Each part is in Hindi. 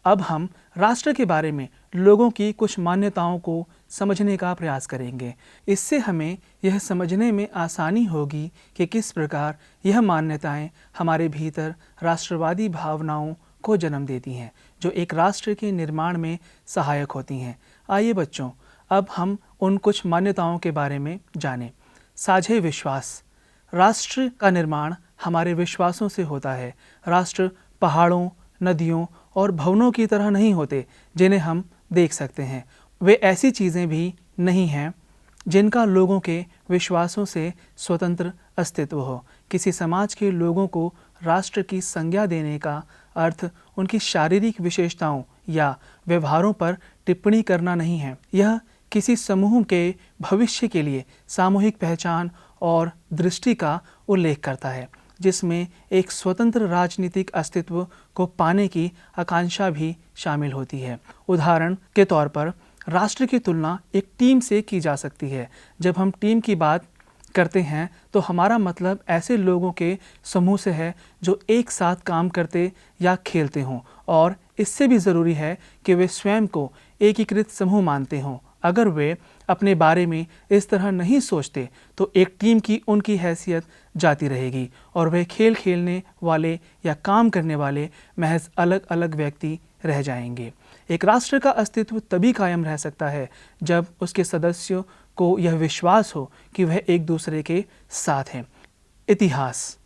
अब हम राष्ट्र के बारे में लोगों की कुछ मान्यताओं को समझने का प्रयास करेंगे। इससे हमें यह समझने में आसानी होगी कि किस प्रकार यह मान्यताएं हमारे भीतर राष्ट्रवादी भावनाओं को जन्म देती हैं, जो एक राष्ट्र के निर्माण में सहायक होती हैं। आइए बच्चों, अब हम उन कुछ मान्यताओं के बारे में जानें। साझे विश्वास। राष्ट्र का निर्माण हमारे विश्वासों से होता है। राष्ट्र पहाड़ों, नदियों और भवनों की तरह नहीं होते जिन्हें हम देख सकते हैं। वे ऐसी चीज़ें भी नहीं हैं जिनका लोगों के विश्वासों से स्वतंत्र अस्तित्व हो। किसी समाज के लोगों को राष्ट्र की संज्ञा देने का अर्थ उनकी शारीरिक विशेषताओं या व्यवहारों पर टिप्पणी करना नहीं है। यह किसी समूह के भविष्य के लिए सामूहिक पहचान और दृष्टि का उल्लेख करता है, जिसमें एक स्वतंत्र राजनीतिक अस्तित्व को पाने की आकांक्षा भी शामिल होती है। उदाहरण के तौर पर राष्ट्र की तुलना एक टीम से की जा सकती है। जब हम टीम की बात करते हैं तो हमारा मतलब ऐसे लोगों के समूह से है जो एक साथ काम करते या खेलते हों, और इससे भी ज़रूरी है कि वे स्वयं को एकीकृत समूह मानते हों। अगर वे अपने बारे में इस तरह नहीं सोचते तो एक टीम की उनकी हैसियत जाती रहेगी और वे खेल खेलने वाले या काम करने वाले महज अलग अलग व्यक्ति रह जाएंगे। एक राष्ट्र का अस्तित्व तभी कायम रह सकता है जब उसके सदस्यों को यह विश्वास हो कि वह एक दूसरे के साथ हैं। इतिहास।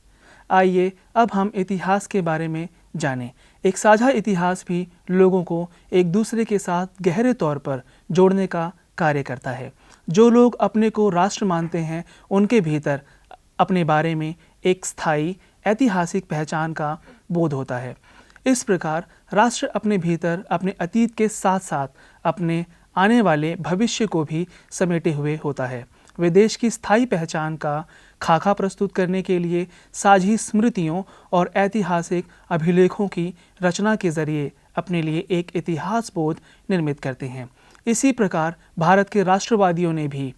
आइए अब हम इतिहास के बारे में जानें। एक साझा इतिहास भी लोगों को एक दूसरे के साथ गहरे तौर पर जोड़ने का कार्य करता है। जो लोग अपने को राष्ट्र मानते हैं उनके भीतर अपने बारे में एक स्थायी ऐतिहासिक पहचान का बोध होता है। इस प्रकार राष्ट्र अपने भीतर अपने अतीत के साथ साथ अपने आने वाले भविष्य को भी समेटे हुए होता है। वे देश की स्थायी पहचान का खाका प्रस्तुत करने के लिए साझी स्मृतियों और ऐतिहासिक अभिलेखों की रचना के जरिए अपने लिए एक इतिहास बोध निर्मित करते हैं। इसी प्रकार भारत के राष्ट्रवादियों ने भी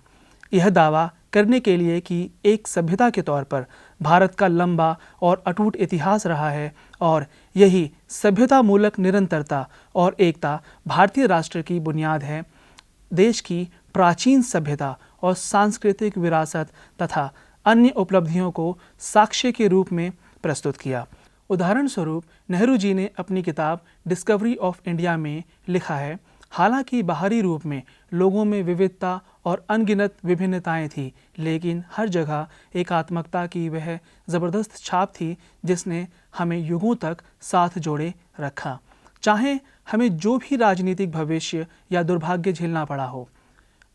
यह दावा करने के लिए कि एक सभ्यता के तौर पर भारत का लंबा और अटूट इतिहास रहा है और यही सभ्यता मूलक निरंतरता और एकता भारतीय राष्ट्र की बुनियाद है। देश की प्राचीन सभ्यता और सांस्कृतिक विरासत तथा अन्य उपलब्धियों को साक्ष्य के रूप में प्रस्तुत किया। उदाहरण स्वरूप नेहरू जी ने अपनी किताब डिस्कवरी ऑफ इंडिया में लिखा है, हालांकि बाहरी रूप में लोगों में विविधता और अनगिनत विभिन्नताएं थी, लेकिन हर जगह एकात्मकता की वह ज़बरदस्त छाप थी जिसने हमें युगों तक साथ जोड़े रखा, चाहे हमें जो भी राजनीतिक भविष्य या दुर्भाग्य झेलना पड़ा हो।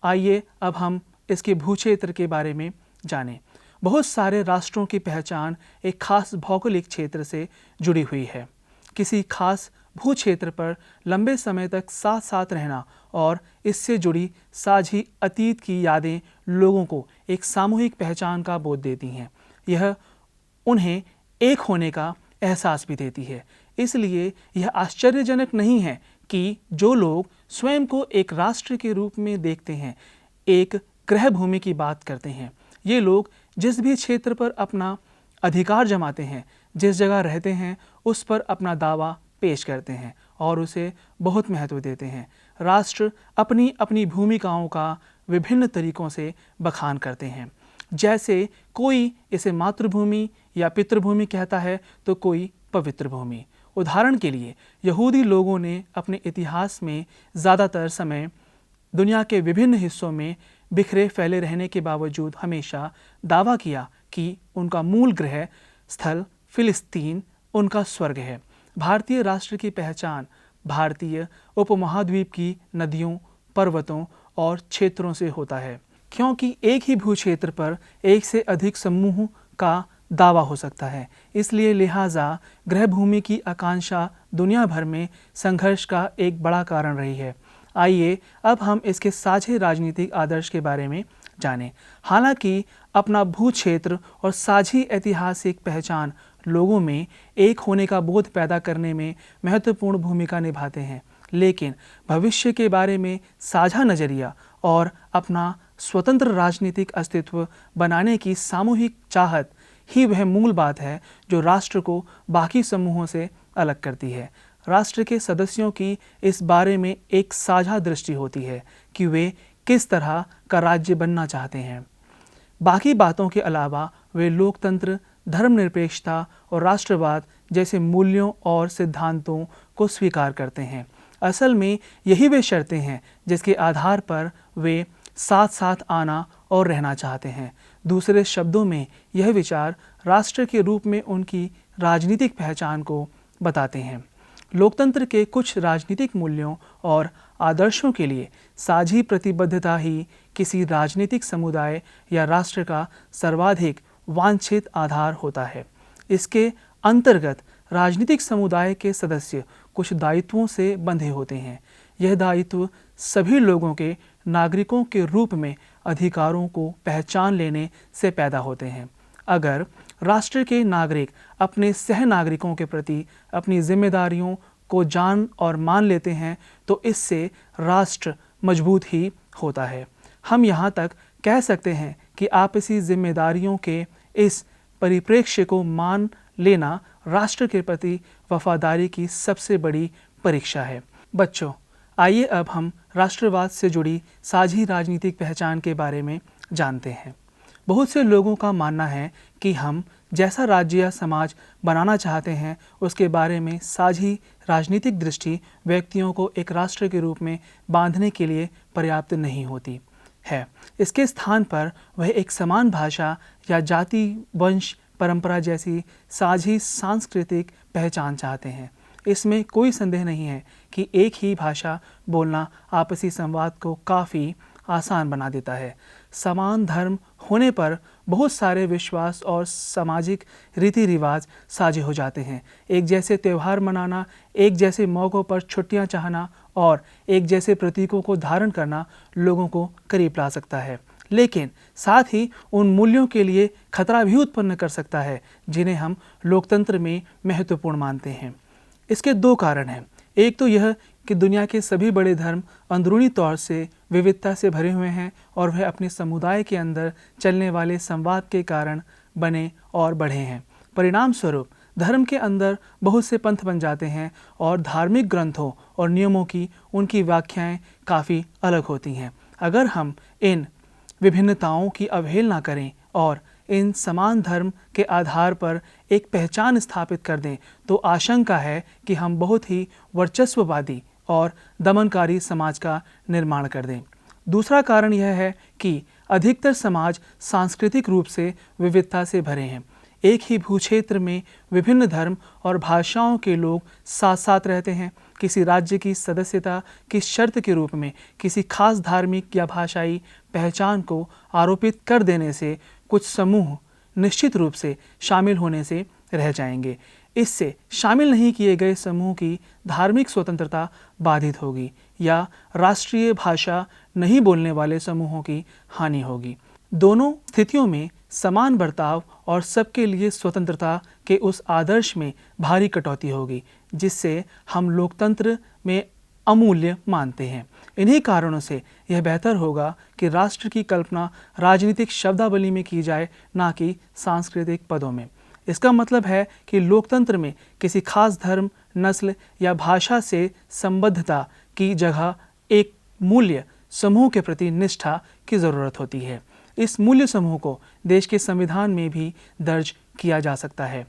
आइए अब हम इसके भूक्षेत्र के बारे में जानें। बहुत सारे राष्ट्रों की पहचान एक खास भौगोलिक क्षेत्र से जुड़ी हुई है। किसी खास भूक्षेत्र पर लंबे समय तक साथ साथ रहना और इससे जुड़ी साझी अतीत की यादें लोगों को एक सामूहिक पहचान का बोध देती हैं। यह उन्हें एक होने का एहसास भी देती है। इसलिए यह आश्चर्यजनक नहीं है कि जो लोग स्वयं को एक राष्ट्र के रूप में देखते हैं, एक गृह भूमि की बात करते हैं। ये लोग जिस भी क्षेत्र पर अपना अधिकार जमाते हैं, जिस जगह रहते हैं, उस पर अपना दावा पेश करते हैं और उसे बहुत महत्व देते हैं। राष्ट्र अपनी अपनी भूमिकाओं का विभिन्न तरीकों से बखान करते हैं। जैसे कोई इसे मातृभूमि या पितृभूमि कहता है तो कोई पवित्र भूमि। उदाहरण के लिए यहूदी लोगों ने अपने इतिहास में ज़्यादातर समय दुनिया के विभिन्न हिस्सों में बिखरे फैले रहने के बावजूद हमेशा दावा किया कि उनका मूल गृह स्थल फिलिस्तीन उनका स्वर्ग है। भारतीय राष्ट्र की पहचान भारतीय उपमहाद्वीप की नदियों, पर्वतों और क्षेत्रों से होता है, क्योंकि एक ही भूक्षेत्र पर एक से अधिक समूह का दावा हो सकता है। इसलिए लिहाजा गृह भूमि की आकांक्षा दुनिया भर में संघर्ष का एक बड़ा कारण रही है। आइए अब हम इसके साझे राजनीतिक आदर्श के बारे में जानें। हालांकि अपना भूक्षेत्र और साझी ऐतिहासिक पहचान लोगों में एक होने का बोध पैदा करने में महत्वपूर्ण भूमिका निभाते हैं, लेकिन भविष्य के बारे में साझा नज़रिया और अपना स्वतंत्र राजनीतिक अस्तित्व बनाने की सामूहिक चाहत ही वह मूल बात है जो राष्ट्र को बाकी समूहों से अलग करती है। राष्ट्र के सदस्यों की इस बारे में एक साझा दृष्टि होती है कि वे किस तरह का राज्य बनना चाहते हैं। बाकी बातों के अलावा वे लोकतंत्र, धर्मनिरपेक्षता और राष्ट्रवाद जैसे मूल्यों और सिद्धांतों को स्वीकार करते हैं। असल में यही वे शर्तें हैं जिसके आधार पर वे साथ साथ आना और रहना चाहते हैं। दूसरे शब्दों में यह विचार राष्ट्र के रूप में उनकी राजनीतिक पहचान को बताते हैं। लोकतंत्र के कुछ राजनीतिक मूल्यों और आदर्शों के लिए साझी प्रतिबद्धता ही किसी राजनीतिक समुदाय या राष्ट्र का सर्वाधिक वांछित आधार होता है। इसके अंतर्गत राजनीतिक समुदाय के सदस्य कुछ दायित्वों से बंधे होते हैं। यह दायित्व सभी लोगों के नागरिकों के रूप में अधिकारों को पहचान लेने से पैदा होते हैं। अगर राष्ट्र के नागरिक अपने सह नागरिकों के प्रति अपनी जिम्मेदारियों को जान और मान लेते हैं तो इससे राष्ट्र मजबूत ही होता है। हम यहाँ तक कह सकते हैं कि आपसी जिम्मेदारियों के इस परिप्रेक्ष्य को मान लेना राष्ट्र के प्रति वफादारी की सबसे बड़ी परीक्षा है। बच्चों, आइए अब हम राष्ट्रवाद से जुड़ी साझी राजनीतिक पहचान के बारे में जानते हैं। बहुत से लोगों का मानना है कि हम जैसा राज्य या समाज बनाना चाहते हैं उसके बारे में साझी राजनीतिक दृष्टि व्यक्तियों को एक राष्ट्र के रूप में बांधने के लिए पर्याप्त नहीं होती है। इसके स्थान पर वह एक समान भाषा या जाति, वंश, परंपरा जैसी साझी सांस्कृतिक पहचान चाहते हैं। इसमें कोई संदेह नहीं है कि एक ही भाषा बोलना आपसी संवाद को काफ़ी आसान बना देता है। समान धर्म होने पर बहुत सारे विश्वास और सामाजिक रीति रिवाज साझे हो जाते हैं। एक जैसे त्यौहार मनाना, एक जैसे मौक़ों पर छुट्टियां चाहना और एक जैसे प्रतीकों को धारण करना लोगों को करीब ला सकता है, लेकिन साथ ही उन मूल्यों के लिए खतरा भी उत्पन्न कर सकता है जिन्हें हम लोकतंत्र में महत्वपूर्ण मानते हैं। इसके दो कारण हैं। एक तो यह कि दुनिया के सभी बड़े धर्म अंदरूनी तौर से विविधता से भरे हुए हैं और वह अपने समुदाय के अंदर चलने वाले संवाद के कारण बने और बढ़े हैं। परिणाम स्वरूप धर्म के अंदर बहुत से पंथ बन जाते हैं और धार्मिक ग्रंथों और नियमों की उनकी व्याख्याएं काफ़ी अलग होती हैं। अगर हम इन विभिन्नताओं की अवहेलना करें और इन समान धर्म के आधार पर एक पहचान स्थापित कर दें तो आशंका है कि हम बहुत ही वर्चस्ववादी और दमनकारी समाज का निर्माण कर दें। दूसरा कारण यह है कि अधिकतर समाज सांस्कृतिक रूप से विविधता से भरे हैं। एक ही भूक्षेत्र में विभिन्न धर्म और भाषाओं के लोग साथ साथ रहते हैं। किसी राज्य की सदस्यता की शर्त के रूप में किसी खास धार्मिक या भाषाई पहचान को आरोपित कर देने से कुछ समूह निश्चित रूप से शामिल होने से रह जाएंगे। इससे शामिल नहीं किए गए समूह की धार्मिक स्वतंत्रता बाधित होगी या राष्ट्रीय भाषा नहीं बोलने वाले समूहों की हानि होगी। दोनों स्थितियों में समान बर्ताव और सबके लिए स्वतंत्रता के उस आदर्श में भारी कटौती होगी जिससे हम लोकतंत्र में अमूल्य मानते हैं। इन्हीं कारणों से यह बेहतर होगा कि राष्ट्र की कल्पना राजनीतिक शब्दावली में की जाए, ना कि सांस्कृतिक पदों में। इसका मतलब है कि लोकतंत्र में किसी खास धर्म, नस्ल या भाषा से संबद्धता की जगह एक मूल्य समूह के प्रति निष्ठा की ज़रूरत होती है। इस मूल्य समूह को देश के संविधान में भी दर्ज किया जा सकता है।